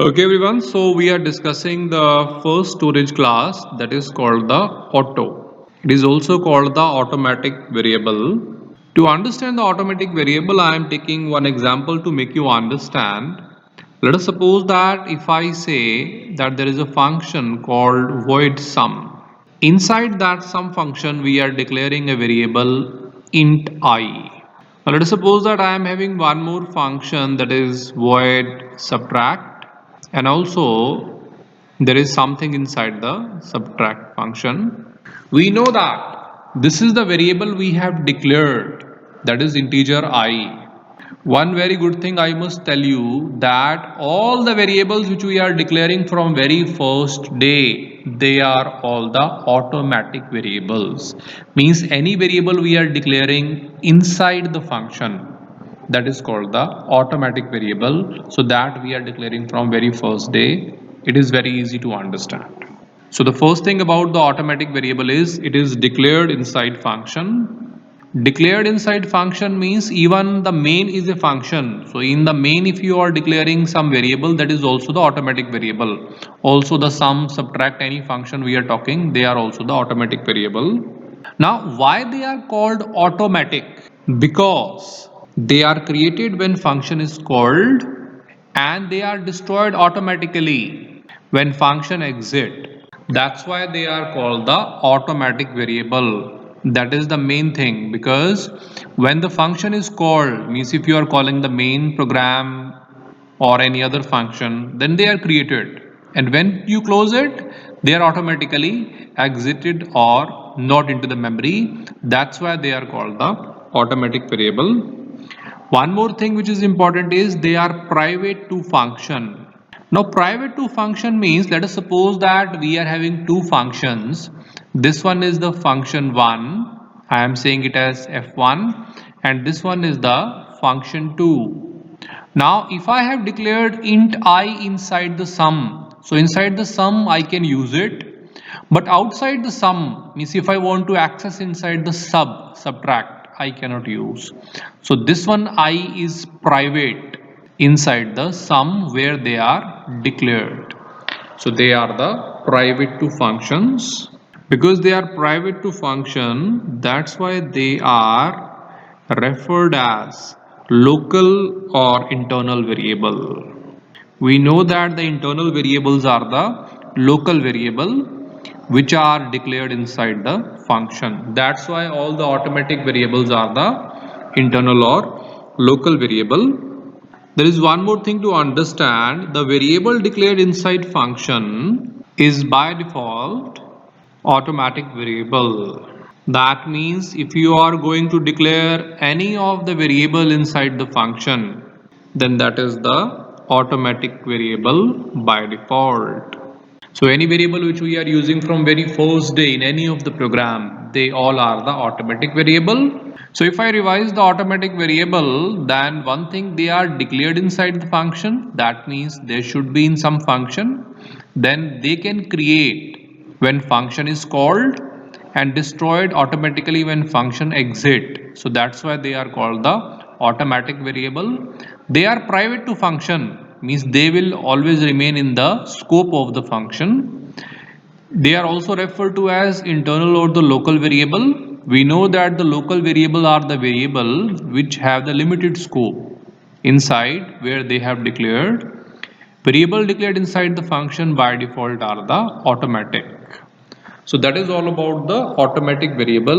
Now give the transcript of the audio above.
Okay everyone, so we are discussing the first storage class that is called the auto. It is also called the automatic variable. To understand the automatic variable, I am taking one example to make you understand. Let us suppose that if I say that there is a function called void sum. Inside that sum function, we are declaring a variable int I. Now let us suppose that I am having one more function that is void subtract, and also there is something inside the subtract function. We know that this is the variable we have declared, that is integer I. One very good thing I must tell you that all the variables which we are declaring from very first day, they are all the automatic variables. Means any variable we are declaring inside the function, that is called the automatic variable. So that we are declaring from very first day. It is very easy to understand. So the first thing about the automatic variable is it is declared inside function. Declared inside function means even the main is a function. So in the main, if you are declaring some variable, that is also the automatic variable. Also the sum, subtract, any function we are talking, they are also the automatic variable. Now why they are called automatic? Because they are created when function is called and they are destroyed automatically when function exit. That's why they are called the automatic variable. That is the main thing, because when the function is called, means if you are calling the main program or any other function, then they are created, and when you close it, they are automatically exited or not into the memory. That's why they are called the automatic variable. One more thing which is important is they are private to function. Now private to function means, let us suppose that we are having two functions. This one is the function 1, I am saying it as f1, and this one is the function 2. Now if I have declared int I inside the sum, so inside the sum I can use it, but outside the sum means if I want to access inside the subtract, I cannot use. So this one I is private inside the sum where they are declared. So they are the private to functions. Because they are private to function, that's why they are referred as local or internal variable. We know that the internal variables are the local variable which are declared inside the function. That's why all the automatic variables are the internal or local variable. There is one more thing to understand. The variable declared inside function is by default automatic variable. That means if you are going to declare any of the variable inside the function, then that is the automatic variable by default. So any variable which we are using from very first day in any of the program, they all are the automatic variable. So if I revise the automatic variable, then one thing, they are declared inside the function. That means they should be in some function. Then they can create when function is called and destroyed automatically when function exit. So that's why they are called the automatic variable. They are private to function, means they will always remain in the scope of the function. They are also referred to as internal or the local variable. We know that the local variable are the variable which have the limited scope inside where they have declared. Variable declared inside the function by default are the automatic. So that is all about the automatic variable.